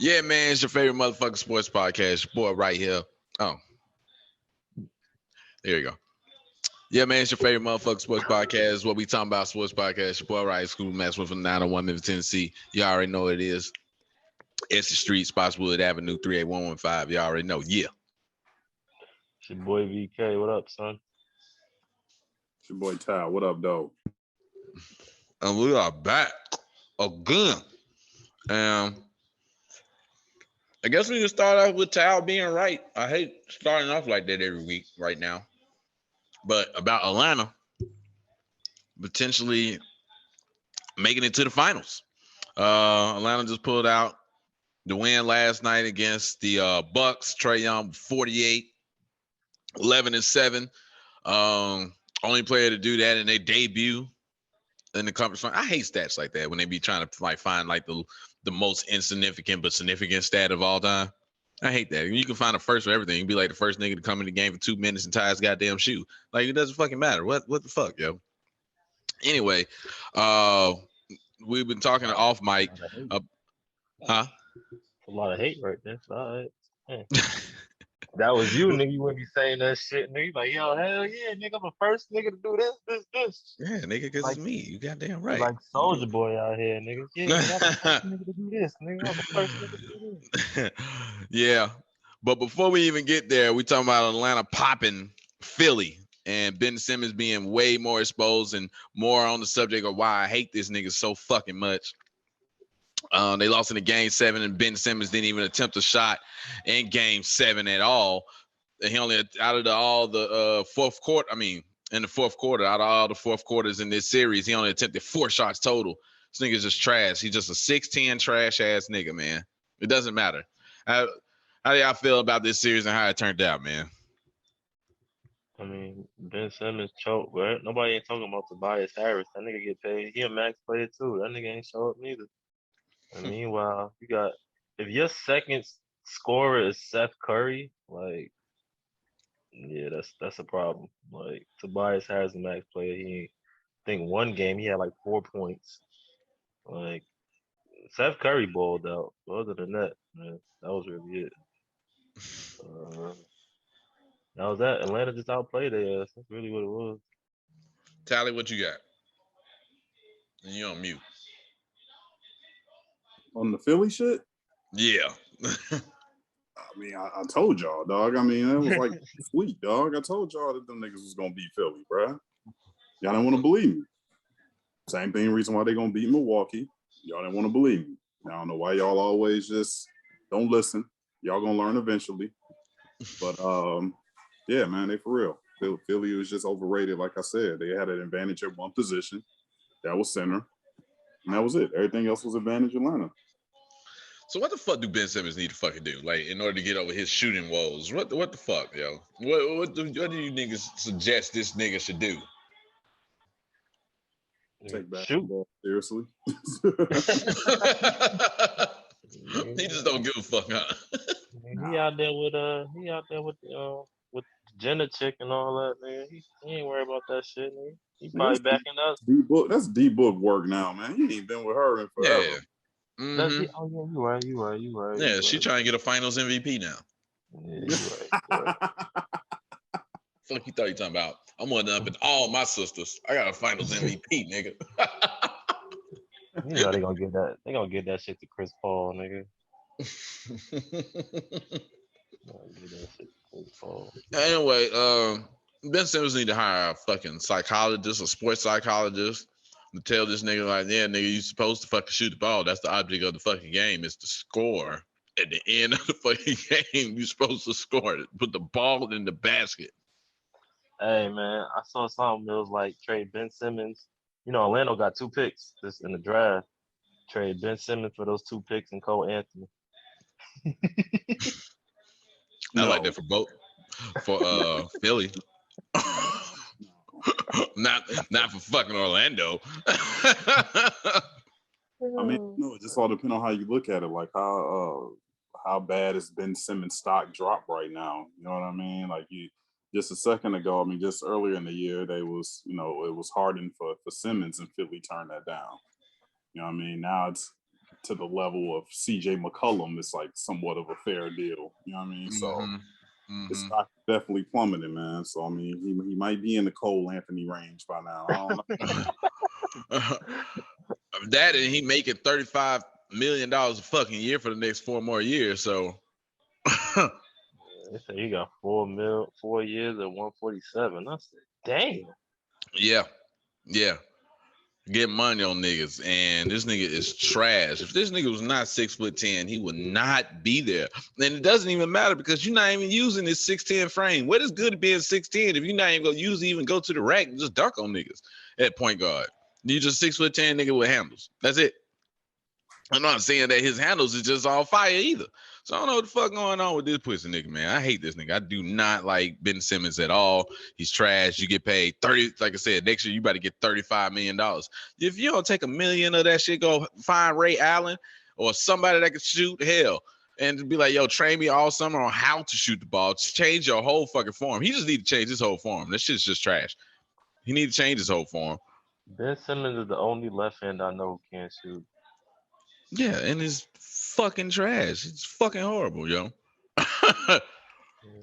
Yeah, man, it's your favorite motherfucking sports podcast. Your boy right here. Oh, there you go. Yeah, man, it's your favorite motherfucking sports podcast. What we talking about sports podcast. Your boy right, School Mass with from 901 Memphis, Tennessee. You already know what it is. It's the street, Spotswood Avenue, 38115. You already know. Yeah. It's your boy VK. What up, son? It's your boy Ty. What up, though? And we are back again. And I guess we can start off with Tal being right. I hate starting off like that every week right now. But about Atlanta potentially making it to the finals. Atlanta just pulled out the win last night against the Bucks. Trae Young, 48, 11-7. Only player to do that in their debut in the conference. I hate stats like that when they be trying to like find like the most insignificant but significant stat of all time. I hate that. You can find a first for everything. You can be like the first nigga to come in the game for 2 minutes and tie his goddamn shoe. Like it doesn't fucking matter. What the fuck, yo? Anyway, we've been talking off mic. Huh? A lot of hate right there. All right. Yeah. That was you, nigga. You wouldn't be saying that shit, nigga. Like, yo, hell yeah, nigga. I'm the first nigga to do this. Yeah, nigga, because like, it's me. You goddamn right. Like Soldier Boy out here, nigga. Yeah, I'm the first nigga to do this, nigga. I'm the first nigga to do this. Yeah. But before we even get there, we talking about Atlanta popping Philly and Ben Simmons being way more exposed and more on the subject of why I hate this nigga so fucking much. They lost in the game 7, and Ben Simmons didn't even attempt a shot in game 7 at all. He only out of all the fourth quarter. I mean, in the fourth quarter, out of all the fourth quarters in this series, he only attempted 4 shots total. This nigga's just trash. He's just a 6'10" trash ass nigga, man. It doesn't matter. How do y'all feel about this series and how it turned out, man? I mean, Ben Simmons choked, but nobody ain't talking about Tobias Harris. That nigga get paid. He a max player too. That nigga ain't show up neither. And meanwhile, you got if your second scorer is Seth Curry, like, yeah, that's a problem. Like Tobias Harris a max player. He think one game he had like 4 points. Like Seth Curry balled out. Other than that, man, that was really it. That was that. Atlanta just outplayed their ass. That's really what it was. Tally, what you got? And you on mute. On the Philly shit? Yeah. I mean, I told y'all, dog. I mean, it was like sweet, dog. I told y'all that them niggas was gonna beat Philly, bro. Y'all didn't want to believe me. Same thing, reason why they gonna beat Milwaukee. Y'all didn't want to believe me. I don't know why y'all always just don't listen. Y'all gonna learn eventually. But yeah, man, they for real. Philly was just overrated. Like I said, they had an advantage at one position. That was center. And that was it. Everything else was advantage Atlanta. So what the fuck do Ben Simmons need to fucking do, like, in order to get over his shooting woes? What the fuck, yo? What do you niggas suggest this nigga should do? Take basketball seriously. He just don't give a fuck, huh? He out there with Jenna chick and all that, man. He ain't worried about that shit, man. He probably backing us. That's D-Book work now, man. He ain't been with her in forever. Yeah. Mm-hmm. Oh yeah, you right. Yeah, she trying to get a Finals MVP now. Yeah, you right. Fuck you thought you talking about? I'm one up in all my sisters. I got a Finals MVP, nigga. You know they gonna give that. They gonna give that shit to Chris Paul, nigga. Anyway, Ben Simmons need to hire a fucking psychologist, a sports psychologist, to tell this nigga like, yeah, nigga, you supposed to fucking shoot the ball. That's the object of the fucking game, is to score. At the end of the fucking game, you're supposed to score it. Put the ball in the basket. Hey man, I saw something that was like trade Ben Simmons. You know, Orlando got 2 picks this in the draft. Trade Ben Simmons for those 2 picks and Cole Anthony. I like that for both. For Philly. not for fucking Orlando. I mean, no, it just all depends on how you look at it. Like how bad has Ben Simmons' stock dropped right now? You know what I mean? Like just a second ago, I mean, just earlier in the year, it was hardened for Simmons, and Philly turned that down. You know what I mean? Now it's to the level of CJ McCollum, it's like somewhat of a fair deal. You know what I mean? So his stock definitely plummeted, man. So I mean, he might be in the Cole Anthony range by now. I don't know. That and he making $35 million a fucking year for the next 4 more years. So They say he got 4 years at 147. I said, damn. yeah. Get money on niggas, and this nigga is trash. If this nigga was not 6'10", he would not be there. And it doesn't even matter because you're not even using this 6'10" frame. What is good at being 6'10" if you're not even gonna even go to the rack and just dunk on niggas at point guard? You just 6'10" nigga with handles. That's it. I'm not saying that his handles is just all fire either. So I don't know what the fuck going on with this pussy nigga, man. I hate this nigga. I do not like Ben Simmons at all. He's trash. You get paid 30, like I said, next year you about to get $35 million. If you don't take $1 million of that shit, go find Ray Allen or somebody that can shoot, hell, and be like, yo, train me all summer on how to shoot the ball. Change your whole fucking form. He just need to change his whole form. This shit's just trash. He need to change his whole form. Ben Simmons is the only left hand I know who can't shoot. Yeah, and it's fucking trash. It's fucking horrible, yo.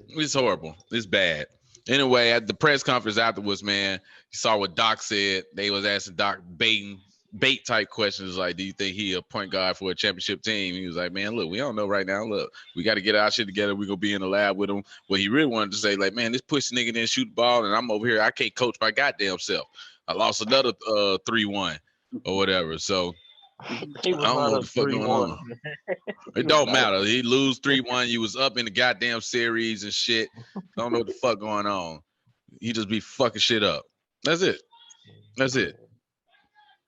It's horrible. It's bad. Anyway, at the press conference afterwards, man, you saw what Doc said. They was asking Doc bait type questions like, do you think he a point guard for a championship team? He was like, man, look, we don't know right now. Look, we got to get our shit together. We're going to be in the lab with him. What he really wanted to say, like, man, this pussy nigga didn't shoot the ball, and I'm over here. I can't coach my goddamn self. I lost another 3-1 or whatever. So I don't know what the fuck going on. It don't matter. He lose 3-1. You was up in the goddamn series and shit. Don't know what the fuck going on. He just be fucking shit up. That's it.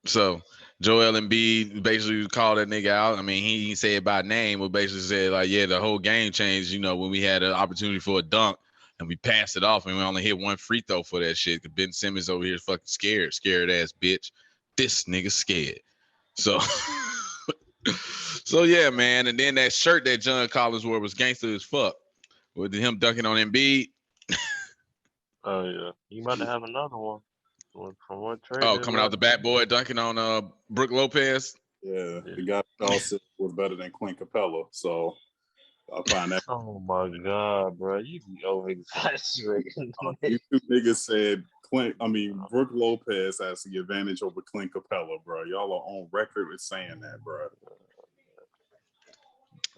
So Joel Embiid basically called that nigga out. I mean, he didn't say it by name, but basically said like, yeah, the whole game changed, you know, when we had an opportunity for a dunk and we passed it off and we only hit one free throw for that shit. Ben Simmons over here is fucking scared ass bitch. This nigga scared. So yeah, man. And then that shirt that John Collins wore was gangster as fuck. With him dunking on Embiid. Oh yeah, you might have another one. From what trade? Oh, coming out the bat boy dunking on Brook Lopez. Yeah, the guy also was better than Clint Capella, so I find that. Oh my god, bro, you be over exaggerating. You two niggas said Brook Lopez has the advantage over Clint Capella, bro. Y'all are on record with saying that, bro.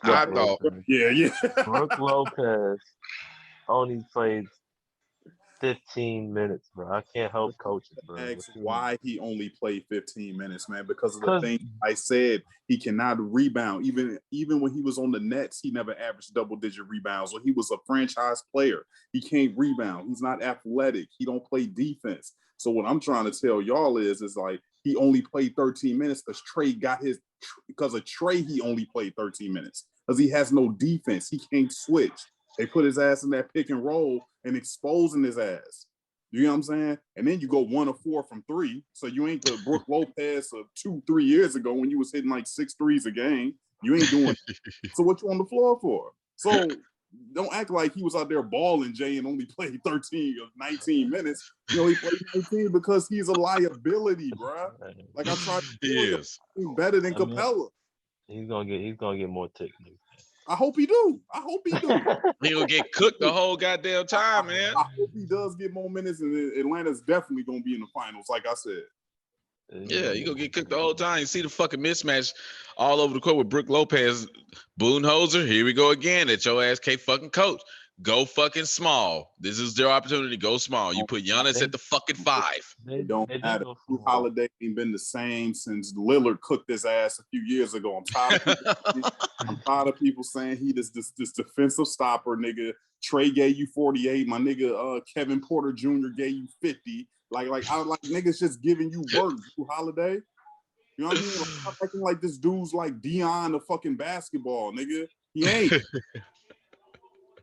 I thought, yeah. Brook Lopez only played 15 minutes, bro. I can't help coaches, bro. Ask why he only played 15 minutes, man. Because of the thing I said, he cannot rebound. Even when he was on the Nets, he never averaged double-digit rebounds. When he was a franchise player, he can't rebound. He's not athletic. He don't play defense. So what I'm trying to tell y'all is like he only played 13 minutes because of Trey, he only played 13 minutes because he has no defense. He can't switch. They put his ass in that pick and roll and exposing his ass. You know what I'm saying? And then you go 1 of 4 from 3. So you ain't the Brook Lopez of 2-3 years ago when you was hitting like 6 threes a game. You ain't doing So what you on the floor for? So don't act like he was out there balling, Jay, and only played 13 or 19 minutes. You know, he played 19 because he's a liability, bro. Like I tried to he's better than Capella. He's gonna get more technique. I hope he do. He gonna get cooked the whole goddamn time, man. I hope he does get more minutes, and Atlanta's definitely gonna be in the finals, like I said. Yeah, you gonna get cooked the whole time. You see the fucking mismatch all over the court with Brook Lopez, Budenholzer. Here we go again. That your ass can't fucking coach. Go fucking small. This is their opportunity. Go small. You put Giannis at the fucking 5. They don't matter. Holiday ain't been the same since Lillard cooked his ass a few years ago. I'm tired of people saying he this defensive stopper, nigga. Trey gave you 48. My nigga Kevin Porter Jr. gave you 50. Like niggas just giving you work, Drew Holiday. You know what I mean? Like, I'm acting like this dude's like Dion of fucking basketball, nigga. He ain't.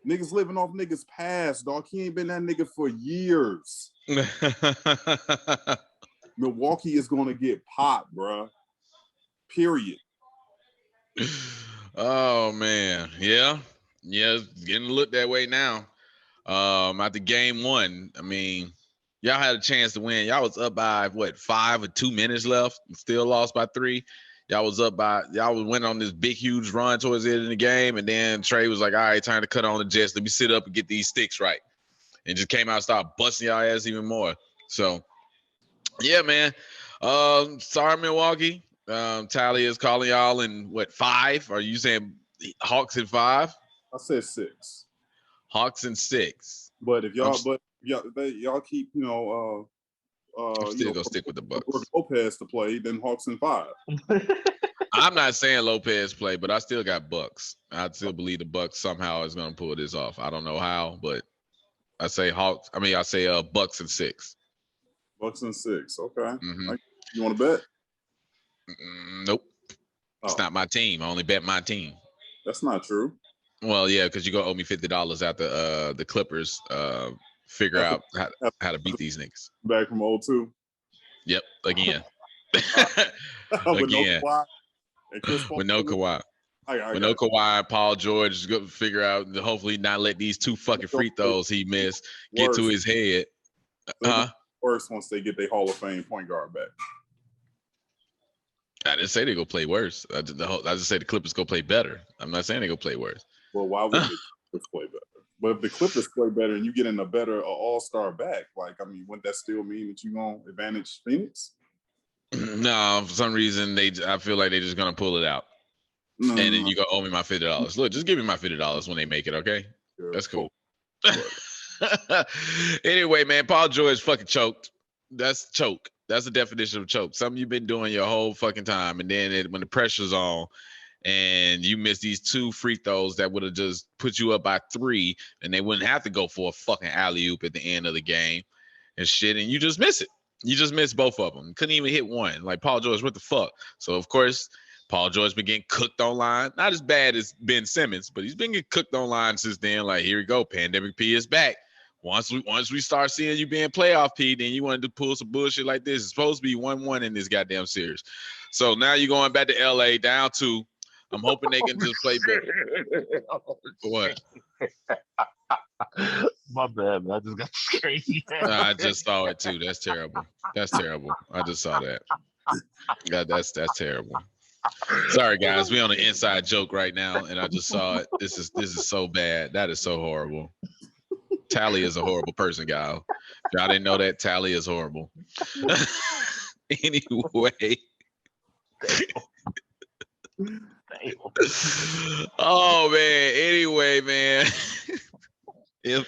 Niggas living off niggas past, dog. He ain't been that nigga for years. Milwaukee is gonna get popped, bro. Period. Oh man, yeah, it's getting looked that way now. After game 1, I mean, y'all had a chance to win. Y'all was up by 5 or 2 minutes left, and still lost by 3. Y'all went on this big, huge run towards the end of the game, and then Trey was like, all right, time to cut on the Jets. Let me sit up and get these sticks right. And just came out and started busting y'all ass even more. So, yeah, man. Sorry, Milwaukee. Tally is calling y'all in, what, 5? Are you saying Hawks in 5? I said 6. Hawks in 6. But if y'all keep, I'm still gonna stick with the Bucks. Lopez to play, then Hawks in 5. I'm not saying Lopez play, but I still got Bucks. I still believe the Bucks somehow is gonna pull this off. I don't know how, but I say Bucks in 6. Bucks in 6. Okay. Mm-hmm. You want to bet? Nope. It's not my team. I only bet my team. That's not true. Well, yeah, because you're gonna owe me $50 after the Clippers figure out how to beat these niggas. Back from 0-2. Yep, again. Again. With no Kawhi. With no Kawhi, Paul George is going to figure out and hopefully not let these 2 fucking free throws he missed get to his head. Worse once they get their Hall of Fame point guard back. I didn't say they're going to play worse. I just said the Clippers go play better. I'm not saying they're going to play worse. Well, why would the Clippers play better? But if the Clippers play better and you get in a better all-star back, wouldn't that still mean that you're going to advantage Phoenix? No, for some reason, I feel like they're just going to pull it out. And then you're going to owe me my $50. Look, just give me my $50 when they make it, okay? Sure. That's cool. Anyway, man, Paul George fucking choked. That's choke. That's the definition of choke. Something you've been doing your whole fucking time. And then when the pressure's on and you miss these 2 free throws that would have just put you up by 3 and they wouldn't have to go for a fucking alley-oop at the end of the game and shit, and you just miss it. You just missed both of them. Couldn't even hit one. Like, Paul George, what the fuck? So, of course, Paul George been getting cooked online. Not as bad as Ben Simmons, but he's been getting cooked online since then. Like, here we go. Pandemic P is back. Once we start seeing you being playoff P, then you wanted to pull some bullshit like this. It's supposed to be 1-1 in this goddamn series. So now you're going back to L.A. down 2. I'm hoping they can just play better. What? My bad, man. I just got this crazy. I just saw it too. That's terrible. That's terrible. I just saw that. Yeah, that's terrible. Sorry, guys. We on an inside joke right now, and I just saw it. This is so bad. That is so horrible. Tally is a horrible person, guys. If y'all didn't know that, Tally is horrible. Anyway. Oh man. Anyway, man. If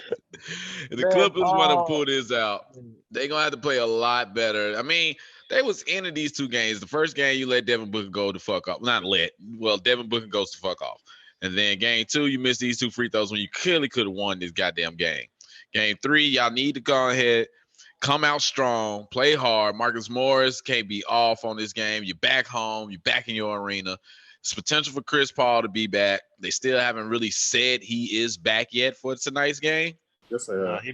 the Clippers want to pull this out, they're gonna have to play a lot better. I mean, they was into these 2 games. The first game, you let Devin Booker go the fuck off. Devin Booker goes the fuck off. And then game 2, you missed these 2 free throws when you clearly could have won this goddamn game. Game 3, y'all need to go ahead, come out strong, play hard. Marcus Morris can't be off on this game. You're back home. You're back in your arena. There's potential for Chris Paul to be back. They still haven't really said he is back yet for tonight's game. Yes, they are. He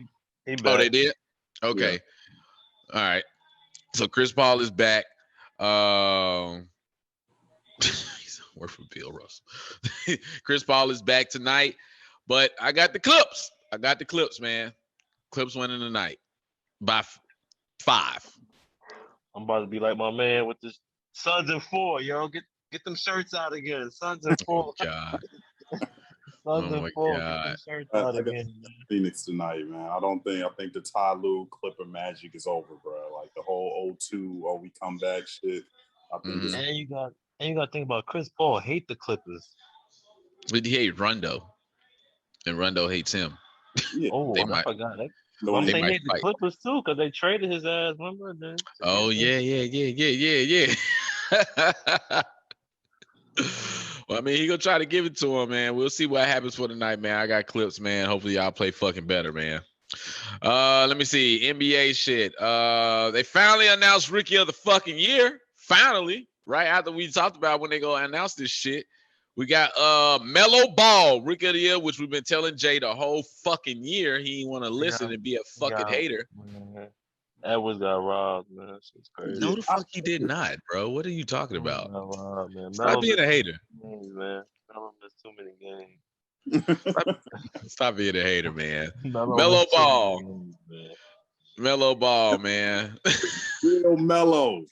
back. Oh, they did? Okay. Yeah. All right. So Chris Paul is back. He's work for Bill Russell. Chris Paul is back tonight, but I got the Clips. Man. Clips winning tonight by 5. I'm about to be like my man with the Suns in 4, yo. Get them shirts out again. Suns in 4. Oh, God. Suns in 4. Get them shirts out again. Phoenix tonight, man. I think the Ty Lue Clipper magic is over, bro. Like the whole 0-2, we come back shit. I think and you got to think about Chris Paul hate the Clippers. But he hates Rondo. And Rondo hates him. Yeah. I forgot that. They hate the Clippers too, because they traded his ass, remember? Oh, yeah. Well, I mean, he gonna try to give it to him, man. We'll see what happens for tonight, man. I got Clips, man. Hopefully y'all play fucking better, man. Let me see. NBA shit. They finally announced Rookie of the fucking Year. Finally, right after we talked about when they go announce this shit. We got Melo Ball, Rookie of the Year, which we've been telling Jay the whole fucking year. He didn't want to listen and be a fucking hater. Edwards got robbed, man. It's crazy. No, the fuck he did not, bro. What are you talking about? Robbed, man. Stop being a hater. Games, man. Melo missed too many games. Stop being a hater, man. Melo Ball. Melo Ball, man. Real Melo.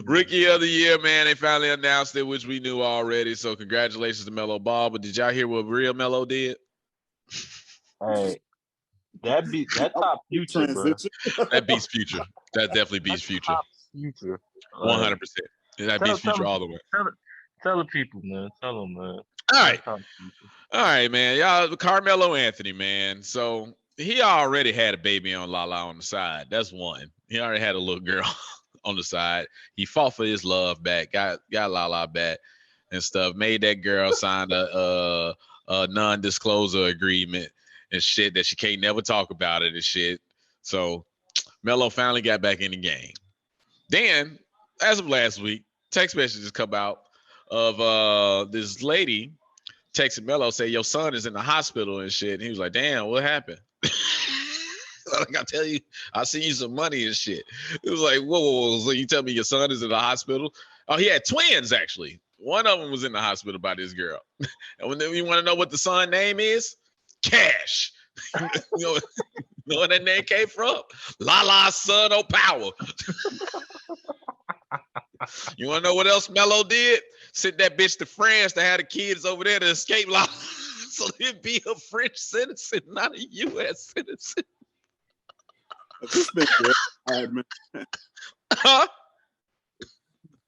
Rookie of the year, man. They finally announced it, which we knew already. So congratulations to Melo Ball. But did y'all hear what real Melo did? Hey, that top Future, bro. That beats Future. That definitely beats Future. Top Future. 100%. That beats Future all the way. Tell the people, man. Tell them, man. All right, man. Y'all, Carmelo Anthony, man. So he already had a baby on Lala on the side. That's one. He already had a little girl on the side. He fought for his love back, got Lala back and stuff. Made that girl sign a non-disclosure agreement and shit that she can't never talk about it and shit. So Melo finally got back in the game. Then, as of last week, text messages come out of this lady texted Melo, say your son is in the hospital and shit. And he was like, damn, what happened? Like I tell you, I sent you some money and shit. It was like, whoa. So you tell me your son is in the hospital? Oh, he had twins, actually. One of them was in the hospital by this girl. And when you want to know what the son name is? Cash. You know where that name came from? Lala's son of power. You want to know what else Melo did? Sent that bitch to France to have the kids over there to escape Lala. So he'd be a French citizen, not a U.S. citizen. Has this been verified, man? Huh?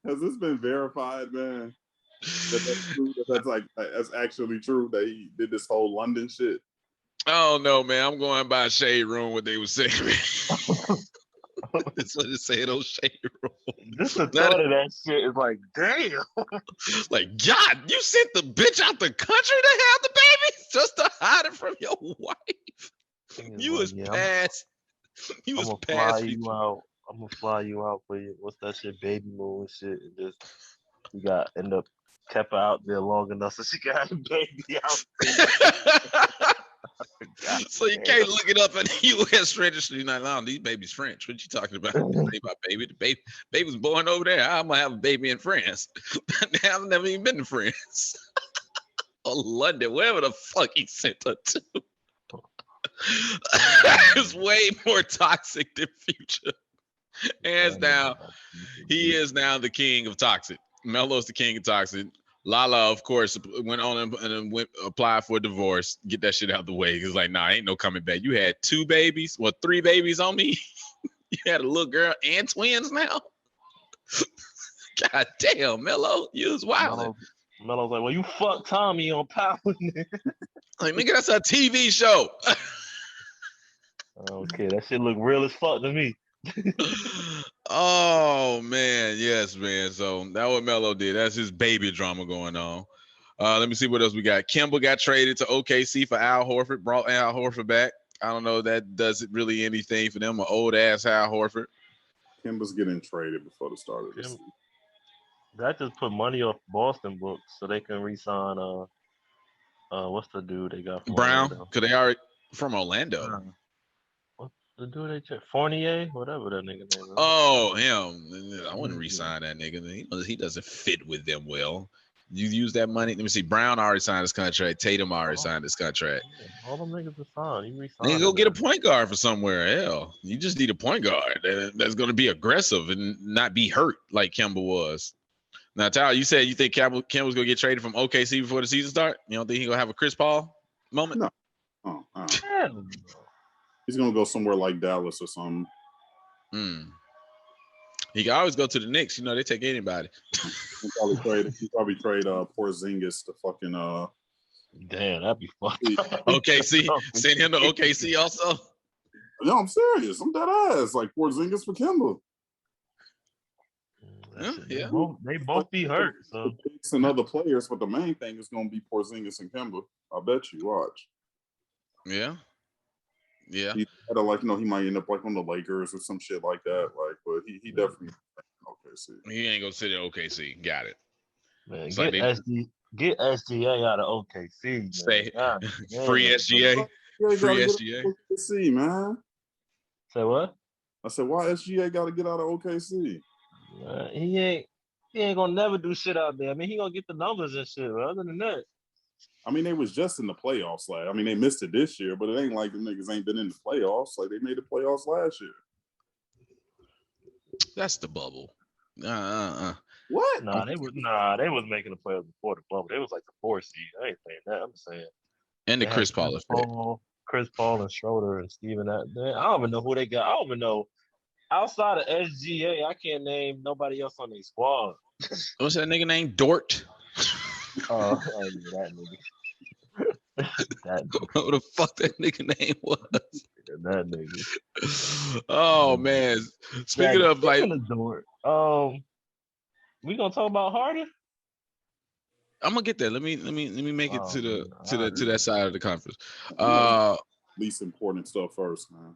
Has this been verified, man? That's true? That's actually true that he did this whole London shit? Oh no, man. I'm going by Shade Room what they were saying. That's what it said on Shade Room. Just the thought of that shit is like, damn. Like, God, you sent the bitch out the country to have the baby just to hide it from your wife. You was past. You was past. I'm gonna fly you out for you. What's that shit? Baby moon and shit. And just you got end up kept her out there long enough so she got a baby out. So you can't look it up at the U.S. registry. You're like, no, these babies French. What you talking about? My baby. The baby was born over there. I'm gonna have a baby in France. I've never even been to France. Or London, wherever the fuck he sent her to. It's way more toxic than Future. Hands down, he is now the king of toxic. Melo's the king of toxic. Lala, of course, went on and went apply for a divorce. Get that shit out of the way. He's like, nah, ain't no coming back. You had 2 babies, 3 babies on me. You had a little girl and twins now. God damn, Melo, you was wild. Melo's like, well, you fucked Tommy on Power. Like, nigga, that's a TV show. Okay, that shit look real as fuck to me. Oh man, yes, man. So that what Melo did. That's his baby drama going on. Let me see what else we got. Kemba got traded to OKC for Al Horford. Brought Al Horford back. I don't know if that does it really anything for them. An old ass Al Horford. Kemba's getting traded before the start of this season. That just put money off Boston books so they can re-sign what's the dude they got from Brown? Orlando? Cause they already from Orlando. What's the dude they check? Fournier, whatever that nigga name is. Oh, him. I wouldn't re-sign that nigga. He doesn't fit with them well. You use that money. Let me see. Brown already signed his contract. Tatum already signed his contract. All them niggas are signed. You re-signed. Nigga, go get a point guard for somewhere. Hell, you just need a point guard that's going to be aggressive and not be hurt like Kemba was. Now, Tyler, you said you think Kemba's going to get traded from OKC before the season start? You don't think he's going to have a Chris Paul moment? No. He's going to go somewhere like Dallas or something. He can always go to the Knicks. You know, they take anybody. He probably trade Porzingis to fucking Damn, that'd be fucking OKC. Send him to OKC also. No, I'm serious. I'm dead ass. Like Porzingis for Kemba. Yeah. They both be hurt. So picks and other players, but the main thing is going to be Porzingis and Kemba. I bet you. Watch. Yeah. Yeah. He had he might end up like on the Lakers or some shit like that. Like, but he definitely OKC. He ain't gonna sit at OKC. Got it. Man, get SGA out of OKC. Say free SGA. Free SGA. OKC, man. Say what? I said, why SGA got to get out of OKC? He ain't gonna never do shit out there. I mean, he gonna get the numbers and shit. But other than that, I mean, they was just in the playoffs. Like, I mean, they missed it this year, but it ain't like the niggas ain't been in the playoffs. Like, they made the playoffs last year. That's the bubble. What? They was making the playoffs before the bubble. They was like the 4th seed. I ain't saying that. I'm saying And the they had Chris Paul effect. Chris Paul and Schroeder and Steven. I don't even know who they got. I don't even know. Outside of SGA, I can't name nobody else on their squad. What's that nigga name? Dort. Oh, yeah, that nigga. That nigga. What the fuck that nigga name was? That nigga. Oh man. Speaking of Dort, we gonna talk about Harden? I'm gonna get there. Let me make it to that side of the conference. Least important stuff first, man.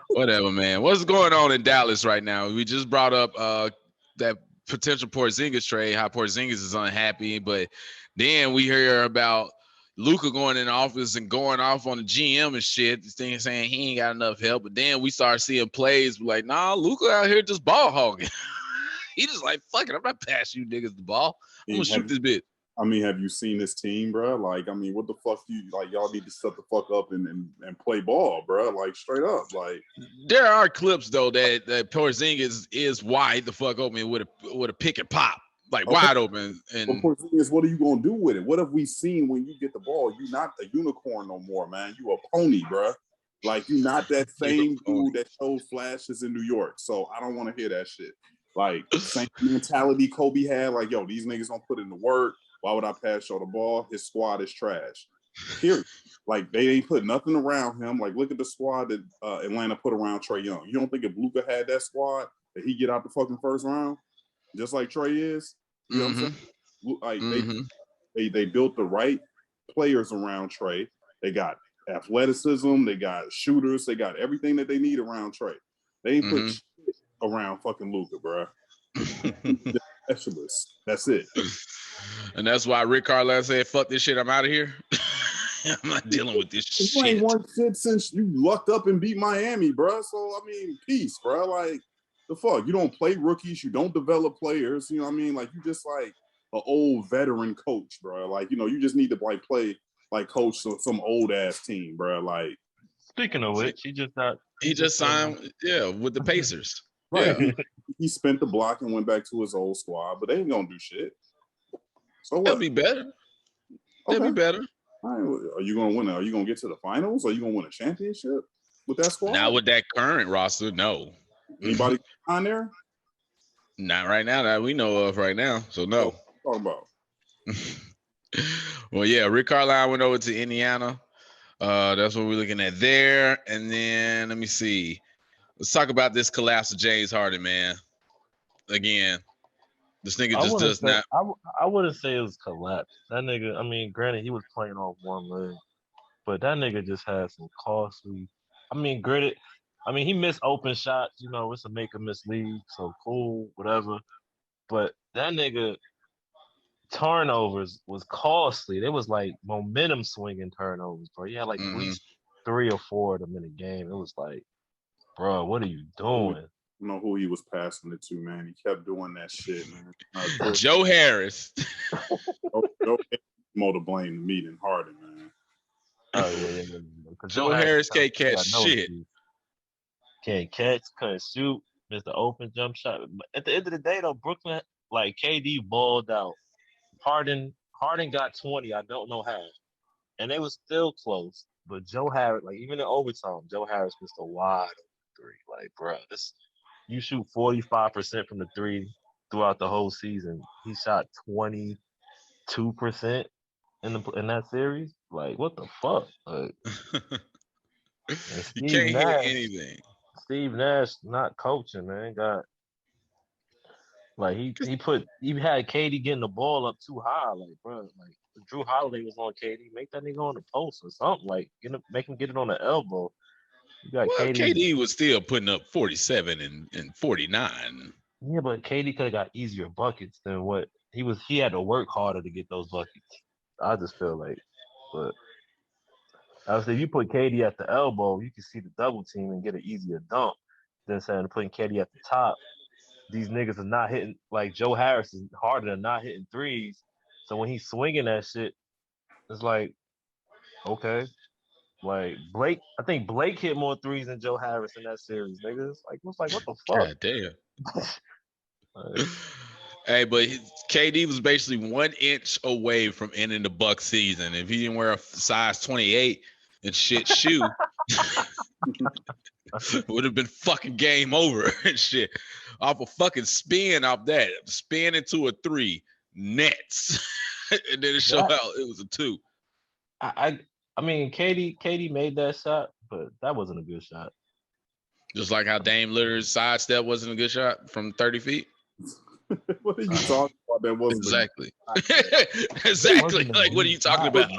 Whatever, man. What's going on in Dallas right now? We just brought up that potential Porzingis trade. How Porzingis is unhappy, but then we hear about Luka going in the office and going off on the GM and shit. This thing saying he ain't got enough help. But then we start seeing plays like, nah, Luka out here just ball hogging. He just like, fuck it, I'm not passing you niggas the ball. I'm gonna shoot this bitch. I mean, have you seen this team, bro? Like, I mean, what the fuck do you like? Y'all need to shut the fuck up and play ball, bro. Like, straight up. Like, there are clips though that Porzingis is wide the fuck open with a pick and pop, like wide open. And Porzingis, what are you gonna do with it? What have we seen when you get the ball? You're not a unicorn no more, man. You a pony, bro. Like, you're not that same dude that showed flashes in New York. So I don't want to hear that shit. Like, same mentality Kobe had. Like, yo, these niggas don't put in the work. Why would I pass y'all the ball? His squad is trash. Period. Like, they ain't put nothing around him. Like, look at the squad that Atlanta put around Trae Young. You don't think if Luka had that squad that he get out the fucking first round, just like Trae is? You know what I'm saying? Like, they built the right players around Trae. They got athleticism. They got shooters. They got everything that they need around Trae. They ain't put shit around fucking Luka, bro. Specialist. That's it. And that's why Rick Carlisle said, fuck this shit, I'm out of here. I'm not dealing with this shit. You ain't won shit since you lucked up and beat Miami, bro. So, I mean, peace, bro. Like, the fuck? You don't play rookies. You don't develop players. You know what I mean? Like, you just like an old veteran coach, bro. Like, you know, you just need to like play like coach some old ass team, bro. Like, speaking of which, he just signed, with the Pacers. Right. Yeah. He spent the block and went back to his old squad, but they ain't gonna do shit. So what? That'll be better. That'll be better. Right. Are you gonna win? Are you gonna get to the finals? Are you gonna win a championship with that squad? Now with that current roster, no. Anybody on there? Not right now that we know of right now. So no. Talk about. Well, yeah, Rick Carlisle went over to Indiana. That's what we're looking at there. And then let me see. Let's talk about this collapse of James Harden, man. Again, this nigga just does not. I wouldn't say it was collapse. That nigga, I mean, granted, he was playing off one leg, but that nigga just had some costly. I mean, granted, he missed open shots. You know, it's a make or miss league, so cool, whatever. But that nigga turnovers was costly. They was like momentum swinging turnovers, bro. You had like at least 3 or 4 of them in a game. It was like, bro, what are you doing? I don't know who he was passing it to, man. He kept doing that shit, man. Joe Harris. Joe more to blame than me than Harden, man. Oh yeah. Joe Harris can't catch shit. Can't catch, couldn't shoot, missed the open jump shot. But at the end of the day, though, Brooklyn, like KD balled out. Harden got 20. I don't know how, and they was still close. But Joe Harris, like even in overtime, Joe Harris missed a wide three. Like, bro, you shoot 45% from the three throughout the whole season. He shot 22% in that series. Like, what the fuck? Like, you can't hear anything. Steve Nash not coaching, man. He had KD getting the ball up too high, like, bro. Like, Drew Holiday was on KD, make that nigga on the post or something. Like, make him get it on the elbow. You got KD was still putting up 47 and 49. Yeah, but KD could have got easier buckets than what he was. He had to work harder to get those buckets. I just feel like, but obviously, if you put KD at the elbow, you can see the double team and get an easier dunk than saying putting KD at the top. These niggas are not hitting, like Joe Harris is harder than not hitting threes. So when he's swinging that shit, it's like, okay. Like Blake, I think Blake hit more threes than Joe Harris in that series, niggas. Like, what the fuck? God damn. Like, Hey, but KD was basically 1 inch away from ending the Bucks season. If he didn't wear a size 28 and shit shoe, would have been fucking game over and shit. Off a fucking spin off that. Spin into a 3. Nets. And then it showed out it was a 2. I mean, KD made that shot, but that wasn't a good shot. Just like how Dame Lillard's sidestep wasn't a good shot from 30 feet. What are you talking about? That wasn't exactly. Exactly. Like, what are you talking about?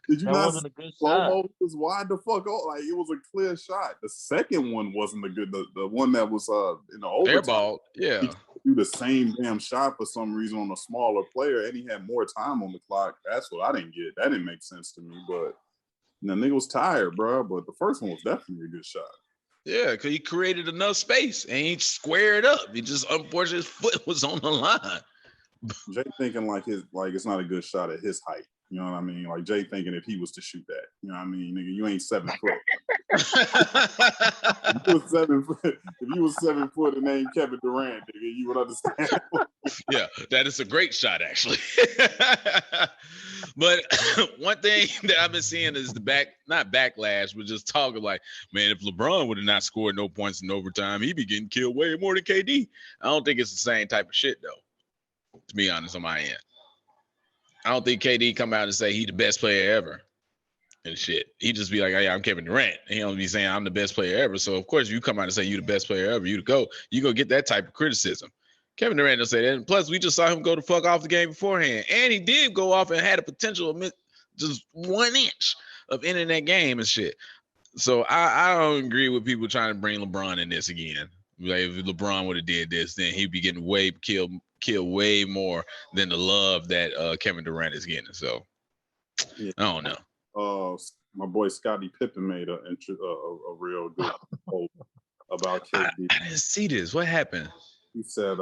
Did you that not wasn't a good slow shot. mo was wide the fuck out? Like, it was a clear shot. The second one wasn't a good. The one that was in the overtime. Airball, yeah. He do the same damn shot for some reason on a smaller player, and he had more time on the clock. That's what I didn't get. That didn't make sense to me. But the nigga was tired, bro. But the first one was definitely a good shot. Yeah, because he created enough space and he squared up. He just, unfortunately, his foot was on the line. Jay thinking like it's not a good shot at his height. You know what I mean? Like Jay thinking if he was to shoot that. You know what I mean? Nigga, you ain't 7 foot. If you was 7 foot and named Kevin Durant, nigga, you would understand. Yeah, that is a great shot, actually. But one thing that I've been seeing is not backlash, but just talking like, man, if LeBron would have not scored no points in overtime, he'd be getting killed way more than KD. I don't think it's the same type of shit, though, to be honest, on my end. I don't think KD come out and say he the best player ever and shit. He just be like, oh, yeah, I'm Kevin Durant. He don't be saying I'm the best player ever. So, of course, if you come out and say you the best player ever, you go get that type of criticism. Kevin Durant don't say that. And plus, we just saw him go the fuck off the game beforehand. And he did go off and had a potential of just 1 inch of ending that game and shit. So I don't agree with people trying to bring LeBron in this again. Like, if LeBron would have did this, then he'd be getting killed way more than the love that Kevin Durant is getting. So yeah. I don't know. My boy Scottie Pippen made a real good post about KD. I didn't see this. What happened? He said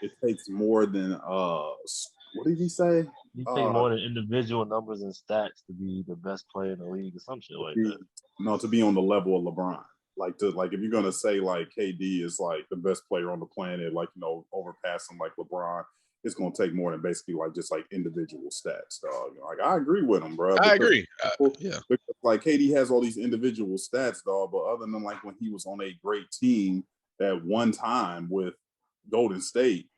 it takes more than what did he say? You take more than individual numbers and stats to be the best player in the league or some shit like that. No, to be on the level of LeBron. Like if you're gonna say like KD is like the best player on the planet, like, you know, overpassing like LeBron, it's gonna take more than basically like just like individual stats, dog. You know, like, I agree with him, bro. I agree. Yeah. Because, like, KD has all these individual stats, dog. But other than like when he was on a great team at one time with Golden State,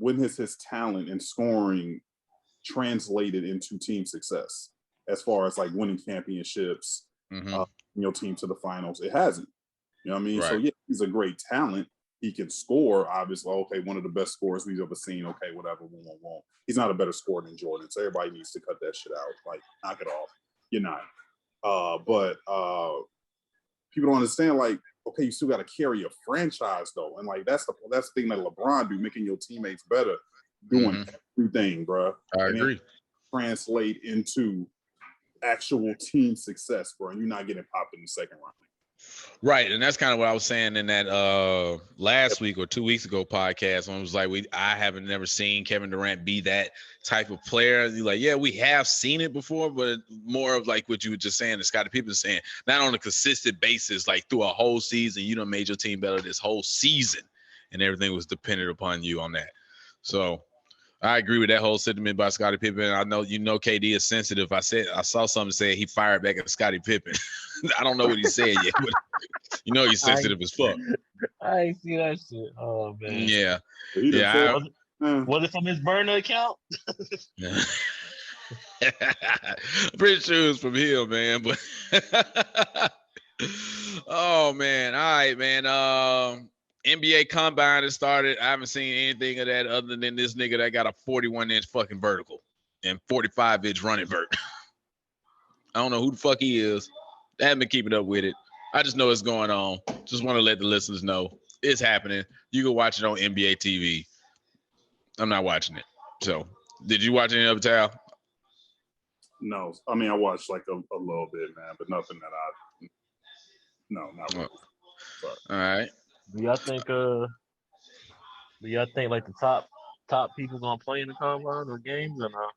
when has his talent and scoring translated into team success as far as like winning championships? Mm-hmm. Team to the finals. It hasn't. You know what I mean? Right. So, yeah, he's a great talent. He can score, obviously. Okay, one of the best scorers we've ever seen. Okay, whatever. Won't. He's not a better scorer than Jordan. So everybody needs to cut that shit out. Like, knock it off. You're not. But people don't understand, like, okay, you still got to carry a franchise, though. And, like, that's the thing that LeBron do, making your teammates better, doing everything, bro. I agree. Translate into actual team success, bro, and you're not getting popped in the second round. Right, and that's kind of what I was saying in that last week or 2 weeks ago podcast when it was like I haven't never seen Kevin Durant be that type of player. You're like, yeah, we have seen it before, but more of like what you were just saying, and Scottie Pippen saying, not on a consistent basis, like through a whole season, you done made your team better this whole season, and everything was dependent upon you on that. So I agree with that whole sentiment by Scottie Pippen. I know KD is sensitive. I saw something say he fired back at Scottie Pippen. I don't know what he said yet, but he's sensitive as fuck. I ain't see that shit. Oh man. Yeah. Was it from his burner account? I'm pretty sure it was from him, man. But oh man. All right, man. NBA Combine has started. I haven't seen anything of that other than this nigga that got a 41-inch fucking vertical and 45-inch running vert. I don't know who the fuck he is. I haven't been keeping up with it. I just know it's going on. Just want to let the listeners know it's happening. You can watch it on NBA TV. I'm not watching it. So, did you watch any of it, Tal? No. I mean, I watched like a little bit, man, but nothing that no, not really. All right. Do y'all think like the top people gonna play in the combine or games or not?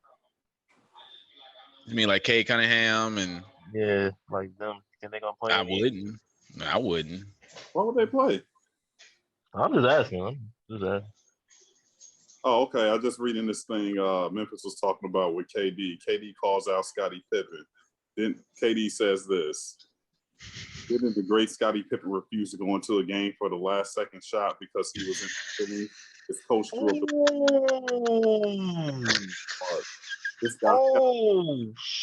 You mean like Cade Cunningham and Yeah, like them. Think they gonna play I him either? wouldn't. I wouldn't. Why would they play? I'm just asking. I'm just asking. Oh, okay. I just reading this thing. Memphis was talking about with KD. KD calls out Scottie Pippen. Then KD says this. Didn't the great Scottie Pippen refuse to go into a game for the last second shot because he was in Philly? His coach threw up the part. This guy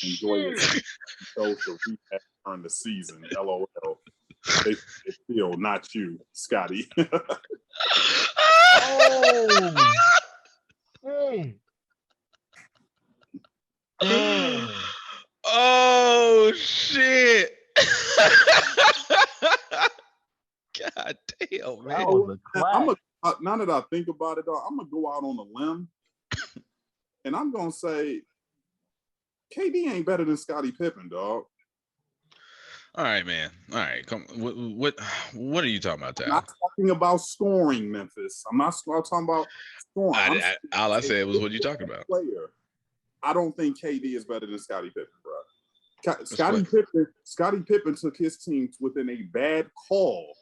enjoy Shit. his show to recap during the season. LOL. They feel not you, Scotty. Oh. Hey. Damn. Oh shit! God damn, man. That was a clap. Now that I think about it, I'm gonna go out on a limb, and I'm gonna say KD ain't better than Scottie Pippen, dog. All right, man. All right, come. What are you talking about, I'm Tyler? not talking about scoring, Memphis. I'm not talking about scoring. All I said was what you talking about. Player. I don't think KD is better than Scottie Pippen, bro. Scottie Pippen took his team within a bad call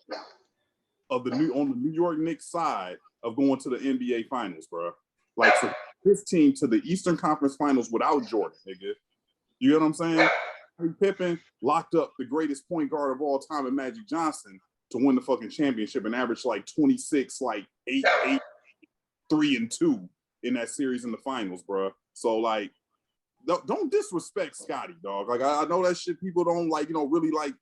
of on the New York Knicks side of going to the NBA Finals, bro. Like so his team to the Eastern Conference Finals without Jordan, nigga. You know what I'm saying? Scottie Pippen locked up the greatest point guard of all time in Magic Johnson to win the fucking championship and average like 26, like 8, 3 and 2 in that series in the finals, bro. So like, don't disrespect Scotty, dog. Like I know that shit people don't like, really like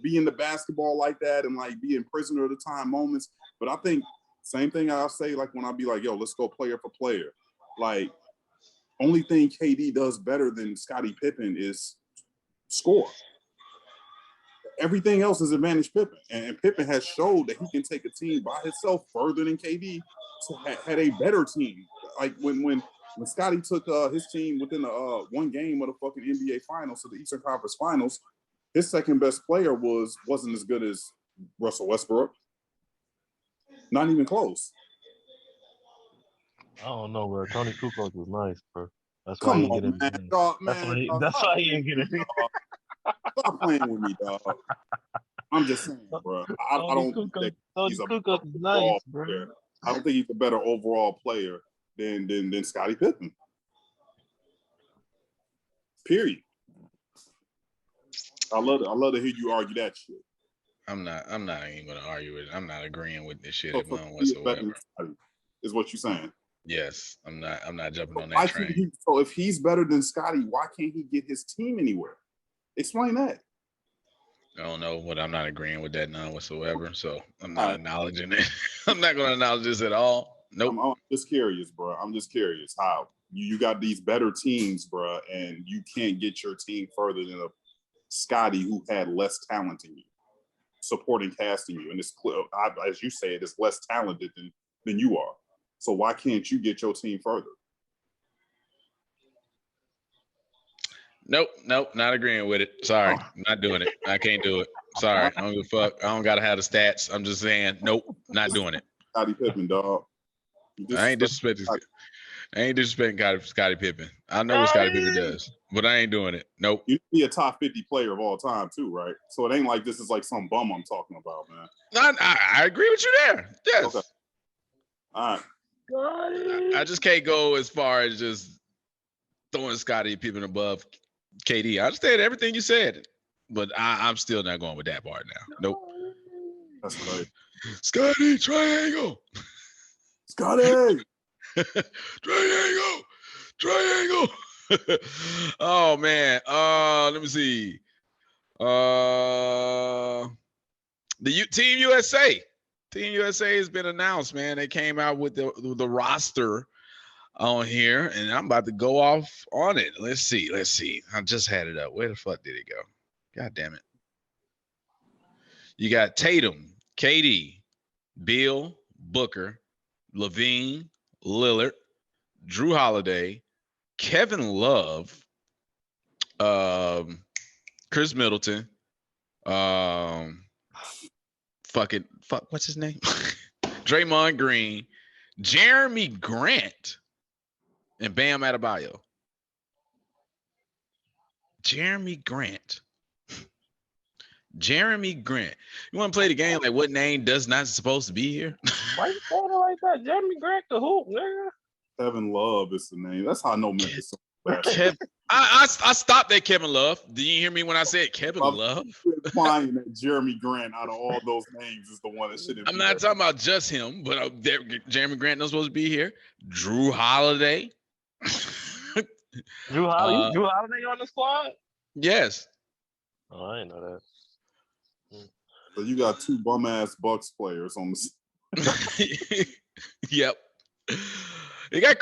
be in the basketball like that and like being prisoner of the time moments. But I think same thing I'll say like when I be like, yo, let's go player for player. Like only thing KD does better than Scottie Pippen is score. Everything else is advantage Pippen, and Pippen has showed that he can take a team by himself further than KD. Had a better team. Like when Scottie took his team within one game of the fucking NBA Finals to the Eastern Conference Finals, his second best player wasn't as good as Russell Westbrook. Not even close. I don't know, bro. Tony Kukoc was nice, bro. That's Come why he on, didn't man. get it. Dog, That's man. why he didn't get it. Stop playing with me, dog. I'm just saying, bro. I don't think he's a better Kukoc is nice, bro. player. I don't think he's a better overall player than Scottie Pippen. Period. I love to hear you argue that shit. I'm not even gonna argue with it. I'm not agreeing with this shit So whatsoever. Is what you're saying. Yes, I'm not jumping on that train. So if he's better than Scottie, why can't he get his team anywhere? Explain that. I don't know, but I'm not agreeing with that none whatsoever. So I'm not acknowledging it. I'm not gonna acknowledge this at all. Nope. I'm just curious, bro. I'm just curious how you got these better teams, bro, and you can't get your team further than a Scottie who had less talent than you, supporting casting you, and this, as you say, it is less talented than you are. So why can't you get your team further? Nope, not agreeing with it. Sorry, not doing it. I can't do it. Sorry, I don't give a fuck. I don't gotta have the stats. I'm just saying, nope, not doing it. Scottie Pippen, dog. I ain't disrespecting Scottie Pippen. I know what Scottie Pippen does, but I ain't doing it. Nope. You'd be a top 50 player of all time too, right? So it ain't like this is like some bum I'm talking about, man. I agree with you there. Yes. Okay. All right. I just can't go as far as just throwing Scottie Pippen above KD. I understand everything you said, but I'm still not going with that part now. Nope. That's right. Scottie triangle. Scottie. Triangle. Oh man. Let me see. The Team USA. Team USA has been announced, man. They came out with the roster on here, and I'm about to go off on it. Let's see. I just had it up. Where the fuck did it go? God damn it. You got Tatum, KD, Bill, Booker, Levine, Lillard, Drew Holiday, Kevin Love, Chris Middleton, what's his name? Draymond Green, Jeremy Grant, and Bam Adebayo. Jeremy Grant. Jeremy Grant. You want to play the game like what name does not supposed to be here? Why you saying it like that? Jeremy Grant the hoop, nigga. Kevin Love is the name. That's how I know Memphis. I stopped at Kevin Love. Did you hear me when I said Kevin Love? Implying that Jeremy Grant out of all those names is the one that should have. I'm not talking about just him, but Jeremy Grant not supposed to be here. Drew Holiday. Drew Holiday on the squad? Yes. Oh, I didn't know that. So you got two bum ass Bucks players on the. Yep. You got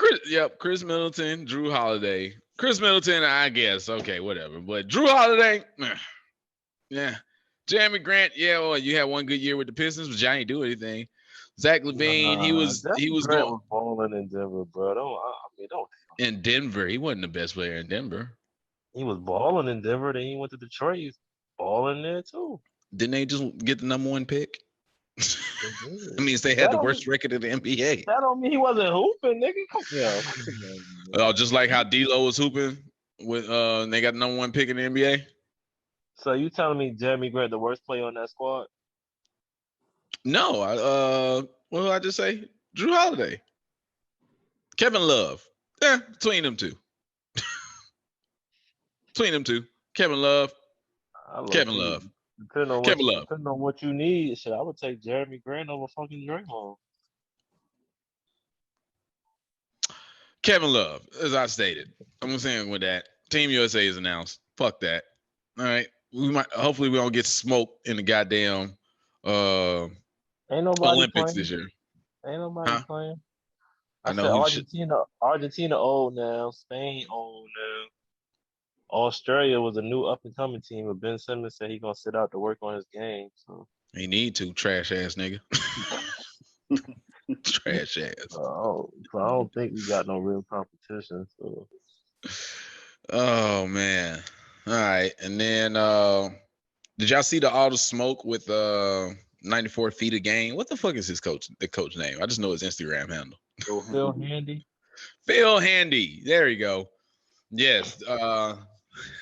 Chris Middleton, Drew Holiday. Chris Middleton, I guess. Okay, whatever. But Drew Holiday, yeah. Jeremy Grant, yeah, well, you had one good year with the Pistons, but y'all ain't do anything. Zach LaVine, he was balling in Denver, bro. Don't. In Denver, he wasn't the best player in Denver. He was balling in Denver. Then he went to Detroit. He was balling there too. Didn't they just get the number one pick? That means they had the worst record in the NBA. That don't mean he wasn't hooping, nigga. Just like how D'Lo was hooping with they got the number one pick in the NBA. So you telling me Jeremy Grant the worst player on that squad? No, what did I just say? Drew Holiday, Kevin Love. Yeah, between them two. Kevin Love. Kevin Love. Depending on what you need, shit, I would take Jeremy Grant over fucking Draymond. Kevin Love, as I stated. I'm saying with that. Team USA is announced. Fuck that. All right. Hopefully we don't get smoked in the goddamn Olympics this year. Ain't nobody playing. I know Argentina old now. Spain old now. Australia was a new up and coming team, but Ben Simmons said he's gonna sit out to work on his game. So he need to, trash ass nigga. Trash ass. So I don't think we got no real competition. So. Oh man. All right. And then did y'all see all the smoke with 94 feet a game? What the fuck is the coach name? I just know his Instagram handle. Phil Handy. Phil Handy. There you go. Yes.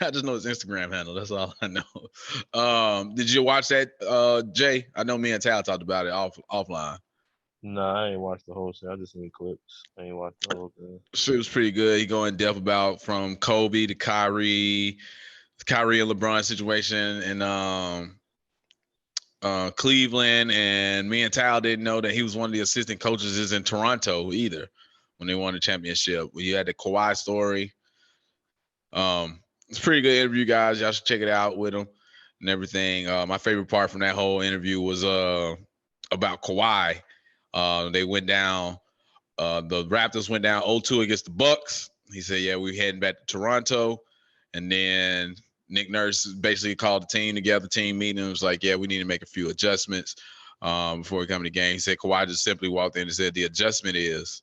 I just know his Instagram handle. That's all I know. Did you watch that, Jay? I know me and Tal talked about it offline. No, I ain't watched the whole shit. I just seen clips. I ain't watched the whole thing. Shit was pretty good. He go in depth about from Kobe to Kyrie and LeBron situation and Cleveland. And me and Tal didn't know that he was one of the assistant coaches in Toronto either when they won the championship. We had the Kawhi story. It's a pretty good interview, guys. Y'all should check it out with him and everything. My favorite part from that whole interview was about Kawhi. They went down. The Raptors went down 0-2 against the Bucks. He said, "Yeah, we're heading back to Toronto." And then Nick Nurse basically called the team together, team meeting, and was like, "Yeah, we need to make a few adjustments before we come to the game." He said Kawhi just simply walked in and said, "The adjustment is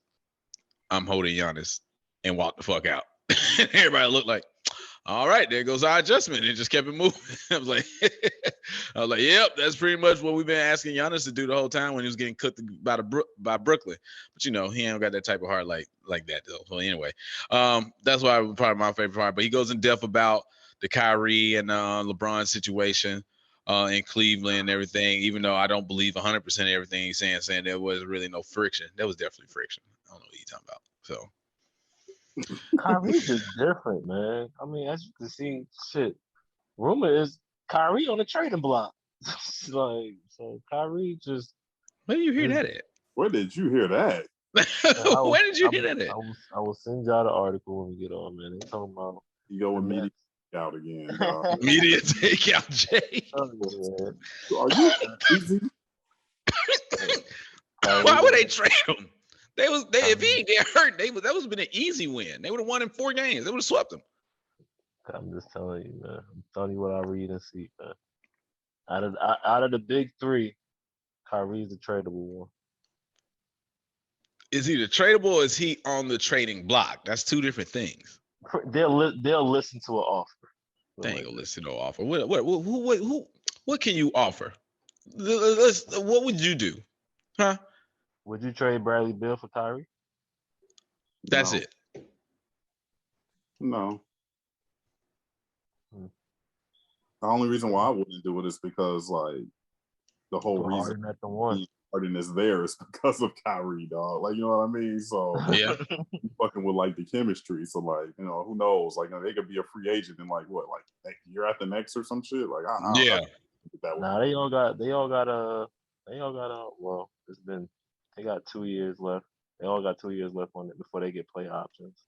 I'm holding Giannis," and walked the fuck out. Everybody looked like, all right, there goes our adjustment. It just kept it moving. I was like, yep, that's pretty much what we've been asking Giannis to do the whole time when he was getting cooked by Brooklyn. But he ain't got that type of heart like that though. So anyway, that's why probably my favorite part. But he goes in depth about the Kyrie and LeBron situation in Cleveland and everything. Even though I don't believe 100% of everything he's saying there was really no friction. There was definitely friction. I don't know what you're talking about. So. Kyrie's just different, man. I mean, as you can see, shit. Rumor is Kyrie on the trading block. So Kyrie just. Where did you hear that at? Where did you hear that? Where did you hear that at? I will send y'all the article when we get on, man. They talking about you go with media takeout again. Media takeout, Jay. Are you easy? Why would they trade him? If he didn't get hurt, that would have been an easy win. They would have won in 4 games. They would have swept him. I'm just telling you, man. I'm telling you what I read and see, man. Out of the big 3, Kyrie's the tradable one. Is he the tradable or is he on the trading block? That's 2 different things. They'll listen to an offer. They ain't gonna listen to an offer. What can you offer? What would you do? Huh? Would you trade Bradley Beal for Kyrie? That's it. No. The only reason why I wouldn't do it is because like the whole reason Harden is there is because of Kyrie, dog. Like, you know what I mean? So Yeah. you fucking with like the chemistry. So like, you know, who knows? Like, they could be a free agent in like what, like year after next or some shit. Like, I don't know. Nah, they all got well, they got 2 years left. They all got 2 years left on it before they get play options.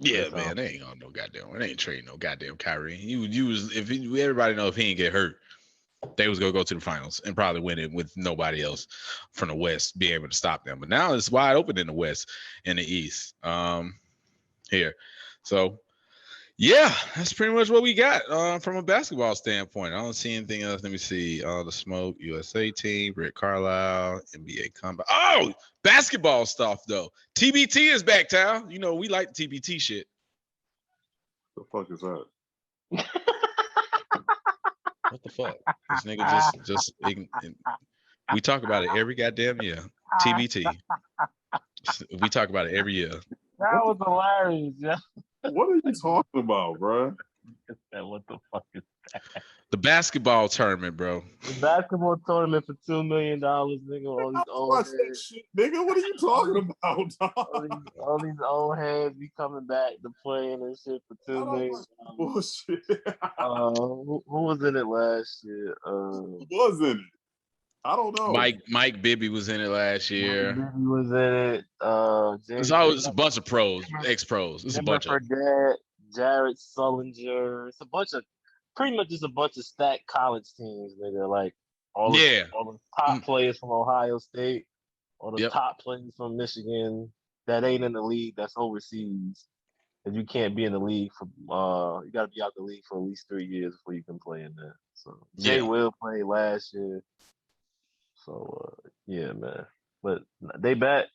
Yeah, man, they ain't gonna no goddamn. They ain't trading no goddamn Kyrie. Everybody know if he ain't get hurt, they was gonna go to the finals and probably win it with nobody else from the West be able to stop them. But now it's wide open in the West and the East. Here, so yeah, that's pretty much what we got from a basketball standpoint. I don't see anything else. Let me see. The Smoke USA team, Rick Carlisle, NBA Combat. Oh, basketball stuff though. TBT is back, Tal. You know we like TBT shit. The fuck is that? What the fuck? This nigga just we talk about it every goddamn year. TBT. We talk about it every year. That was hilarious, yeah. What are you talking about, bro? What the fuck is that? The basketball tournament, bro. The basketball tournament for $2 million, nigga. All these old heads. That shit, nigga. What are you talking about? all these old heads be coming back to playing and shit for $2 million. Bullshit. Who was in it last year? Who was in it? I don't know. Mike Bibby was in it last year. Mike Bibby was in it. It's always a bunch of pros, ex-pros. It's a bunch of Jared Sullinger. It's pretty much just a bunch of stacked college teams, nigga. Like all the top players from Ohio State, all the top players from Michigan that ain't in the league, that's overseas. And you can't be in the league for you gotta be out the league for at least 3 years before you can play in there. So Jay Will played last year. So yeah, man. But they back.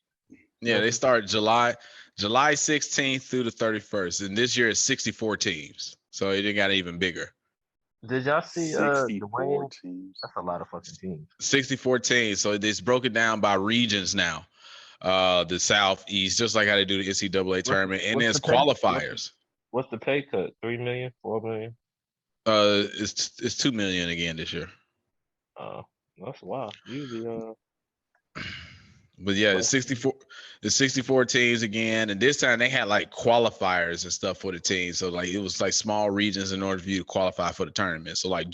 Yeah, they start July 16th through the 31st. And this year is 64 teams. So it got even bigger. Did y'all see 64 teams? That's a lot of fucking teams. 64 teams. So it's broken down by regions now. The South, East, just like how they do the NCAA tournament. And there's qualifiers. What's the pay cut? 3 million, 4 million? It's 2 million again this year. That's wild. Usually But yeah, it's 64 teams again, and this time they had like qualifiers and stuff for the teams. So like it was like small regions in order for you to qualify for the tournament. So like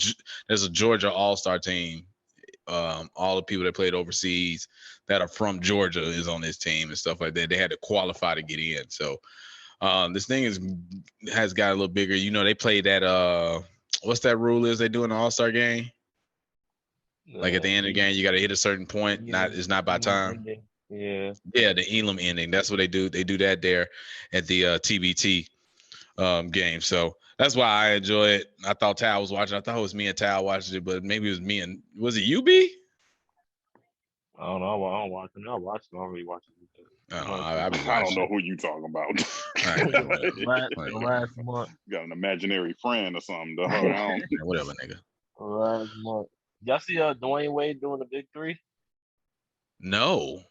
there's a Georgia All-Star team. All the people that played overseas that are from Georgia is on this team and stuff like that. They had to qualify to get in. So this thing has got a little bigger. You know, they played that what's that rule is they do in the All-Star game? Like at the end of the game, you got to hit a certain point. It's not by time. Yeah, the Elam ending. That's what they do. They do that there at the TBT game. So that's why I enjoy it. I thought Tal was watching. I thought it was me and Tal watching it, but maybe it was me and was it you, B? I don't know. I don't watch it. I watch it. I don't really watch it. I don't know who you talking about. Last month. You got an imaginary friend or something, dog. Whatever, nigga. Last month. Y'all see Dwayne Wade doing the big three? No.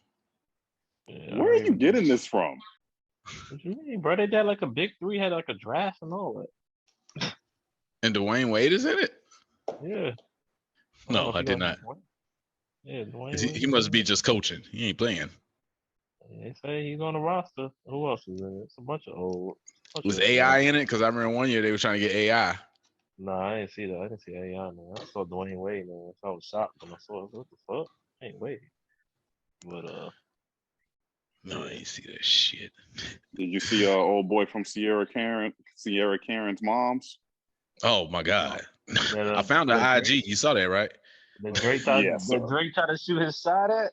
Yeah, where are you getting this from? What you mean, bro? They did like a big three, had like a draft and all that. And Dwayne Wade is in it? Yeah. No, I did not. Yeah, Dwayne he must be just coaching. He ain't playing. They say he's on the roster. Who else is in it? It's a bunch of old. Was AI in it? Because I remember one year they were trying to get AI. No, I didn't see that. I didn't see AI, man. I saw Dwayne Wade, man. So I was shocked when I saw it. What the fuck? Ain't Wade. But no, I didn't see that shit. Did you see old boy from Sierra Karen's mom's? Oh my God. I found the IG. You saw that, right? The Drake tried to shoot his shot at.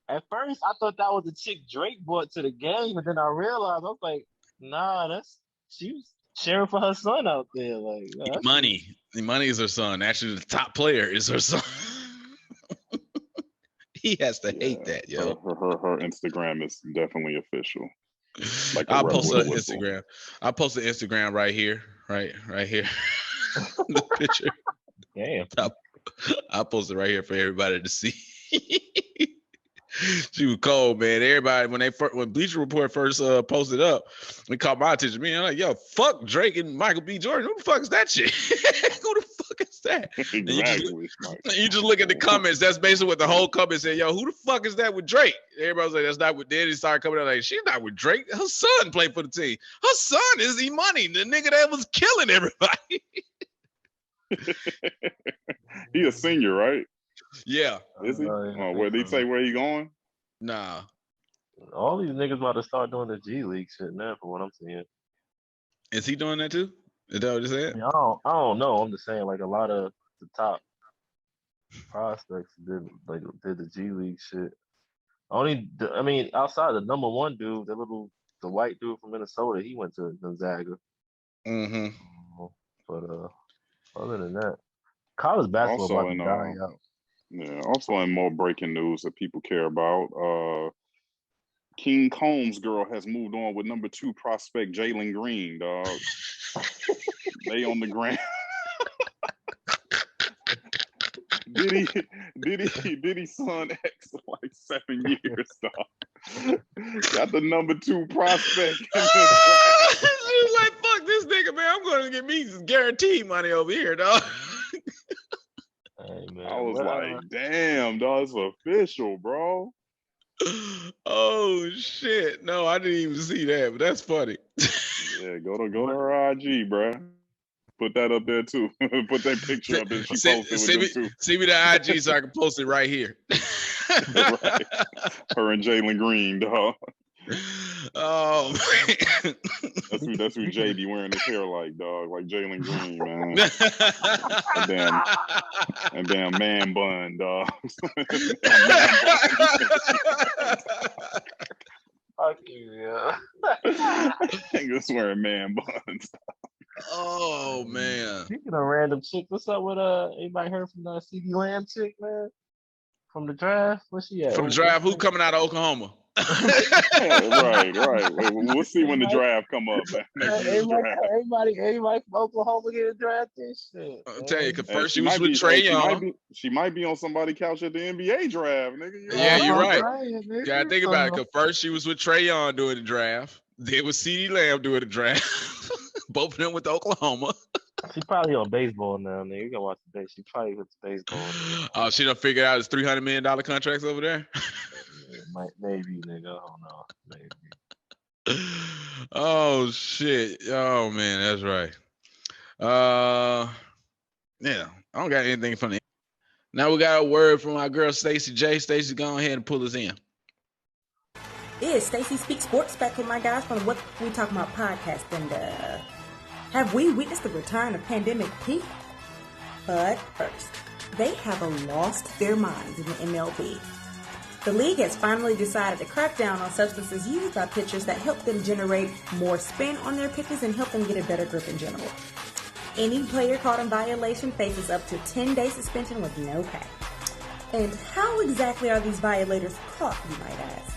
At first, I thought that was the chick Drake brought to the game, but then I realized I was like, nah, she was cheering for her son out there. Like Money is her son. Actually, the top player is her son. He has to hate that, yo. Her Instagram is definitely official. Like I'll post an Instagram. I'll post an Instagram right here. Right here. The picture. Damn. I'll post it right here for everybody to see. She was cold, man. Everybody, when Bleacher Report first posted up, it caught my attention. Me, I'm like, yo, fuck Drake and Michael B. Jordan. Who the fuck is that shit? Who the fuck is that? Exactly. You just look at the comments. That's basically what the whole comment said. Yo, who the fuck is that with Drake? Everybody was like, that's not with. Then he started coming out like, she's not with Drake. Her son played for the team. Her son is E-Money, the nigga that was killing everybody. He a senior, right? Yeah. Is he? Where they say where he going? Nah. All these niggas about to start doing the G League shit now, for what I'm seeing. Is he doing that too? Is that what you said? I mean, I don't know. I'm just saying, like, a lot of the top prospects did the G League shit. Outside the number one dude, the white dude from Minnesota, he went to Gonzaga. Mm-hmm. But other than that, college basketball Also about to die out. Yeah. Also, in more breaking news that people care about, King Combs' girl has moved on with number 2 prospect Jalen Green, dog. They on the ground. Diddy's son X for like 7 years, dog. Got the number 2 prospect. She was like, fuck this nigga, man. I'm going to get me some guaranteed money over here, dog. Hey, man, I was like, damn, dog, it's official, bro. Oh shit! No, I didn't even see that, but that's funny. Yeah, go to her IG, bro. Put that up there too. Put that picture up there. Send me the IG so I can post it right here. Right. Her and Jalen Green, dog. Oh man. That's who JD wearing his hair like, dog, like Jalen Green, man. and damn man bun, dog. Fuck you, yeah. Niggas wearing man buns. Oh man. Speaking of random chick, what's up with anybody heard from the CD Lamb chick, man? From the draft? Where's she at? From the draft, who coming out of Oklahoma? Right. We'll see when the draft come up. Everybody from Oklahoma get drafted. Shit. I'll tell you, because first she was with Trae Young. She might be on somebody's couch at the NBA draft, nigga. Yeah, you're right. You gotta think about it, because first she was with Trae Young doing the draft. Then with CeeDee Lamb doing the draft. Both of them with Oklahoma. She probably on baseball now, nigga. You can watch the day. She probably with baseball. Oh, she done figured out his $300 million contracts over there? Maybe, nigga. I don't know. Maybe. Oh, shit. Oh, man. That's right. Yeah. I don't got anything from the. Now we got a word from our girl, Stacey J. Stacey, go ahead and pull us in. It's Stacey Speaks Sports back with my guys from What We Talking About podcast. And have we witnessed the return of pandemic peak? But first, they have lost their minds in the MLB. The league has finally decided to crack down on substances used by pitchers that help them generate more spin on their pitches and help them get a better grip in general. Any player caught in violation faces up to 10-day suspension with no pay. And how exactly are these violators caught, you might ask?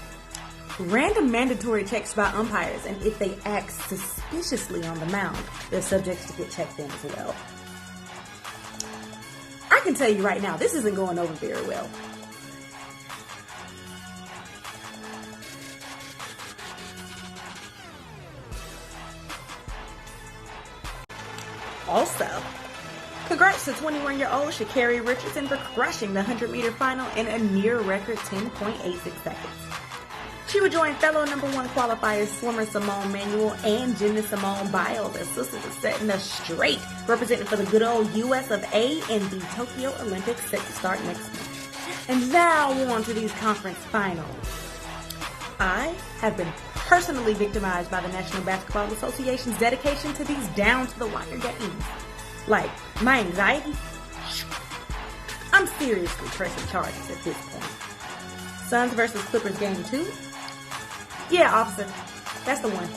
Random mandatory checks by umpires, and if they act suspiciously on the mound, they're subject to get checked in as well. I can tell you right now, this isn't going over very well. Also, congrats to 21-year-old Sha'Carri Richardson for crushing the 100-meter final in a near-record 10.86 seconds. She would join fellow number 1 qualifiers swimmer Simone Manuel and gymnast Simone Biles as sisters are setting us straight, representing for the good old US of A in the Tokyo Olympics set to start next month. And now on to these conference finals. I have been personally victimized by the National Basketball Association's dedication to these down-to-the-wire games. Like, my anxiety? I'm seriously pressing charges at this point. Suns versus Clippers game 2? Yeah, officer, that's the one.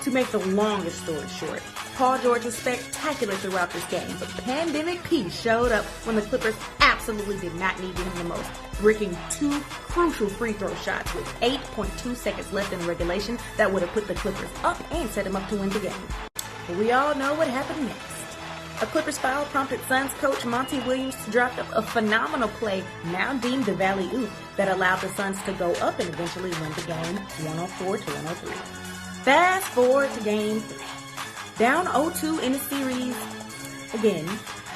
To make the longest story short, Paul George was spectacular throughout this game, but pandemic P showed up when the Clippers absolutely did not need him the most, bricking 2 crucial free throw shots with 8.2 seconds left in regulation that would have put the Clippers up and set him up to win the game. But we all know what happened next. A Clippers foul prompted Suns coach Monty Williams to draft up a phenomenal play, now deemed the Valley Oop, that allowed the Suns to go up and eventually win the game 104-103. Fast forward to game 3. Down 0-2 in the series. Again,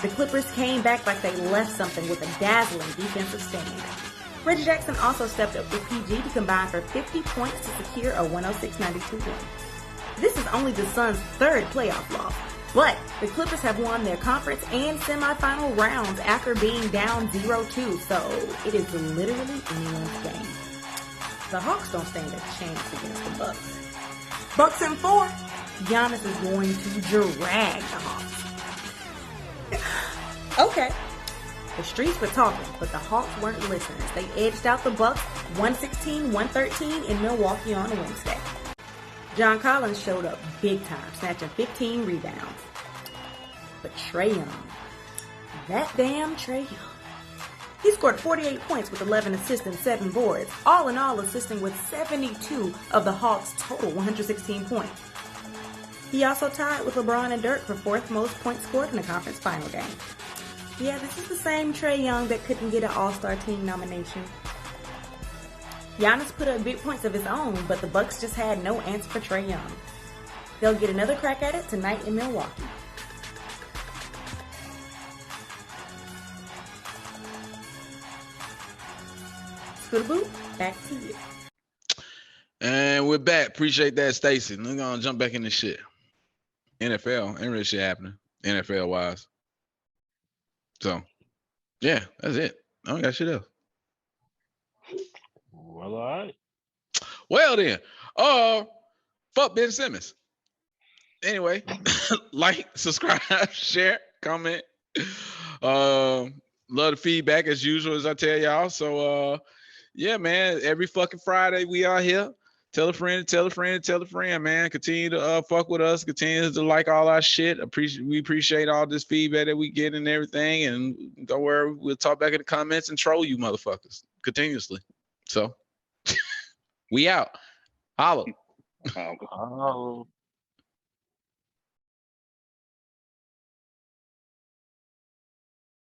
the Clippers came back like they left something with a dazzling defensive stand. Reggie Jackson also stepped up with PG to combine for 50 points to secure a 106-92 win. This is only the Suns' third playoff loss, but the Clippers have won their conference and semifinal rounds after being down 0-2, so it is literally anyone's game. The Hawks don't stand a chance against the Bucks. Bucks in 4, Giannis is going to drag the Hawks. Okay. The streets were talking, but the Hawks weren't listening. They edged out the Bucks 116-113 in Milwaukee on Wednesday. John Collins showed up big time, snatching 15 rebounds. But Trae Young, that damn Trae Young, he scored 48 points with 11 assists and 7 boards, all in all assisting with 72 of the Hawks' total 116 points. He also tied with LeBron and Dirk for 4th most points scored in the conference final game. Yeah, this is the same Trae Young that couldn't get an All-Star team nomination. Giannis put up big points of his own, but the Bucks just had no answer for Trae Young. They'll get another crack at it tonight in Milwaukee. Scottie Bout, back to you. And we're back. Appreciate that, Stacey. We're gonna jump back in this shit. NFL, ain't really shit happening, NFL wise. So, yeah, that's it. I don't got shit else. Well, all right. Well then, fuck Ben Simmons. Anyway, like, subscribe, share, comment. Love the feedback as usual, as I tell y'all. So, yeah, man, every fucking Friday we are here. Tell a friend, tell a friend, tell a friend, man. Continue to fuck with us. Continue to like all our shit. We appreciate all this feedback that we get and everything. And don't worry, we'll talk back in the comments and troll you motherfuckers continuously. So we out. Holla. Oh.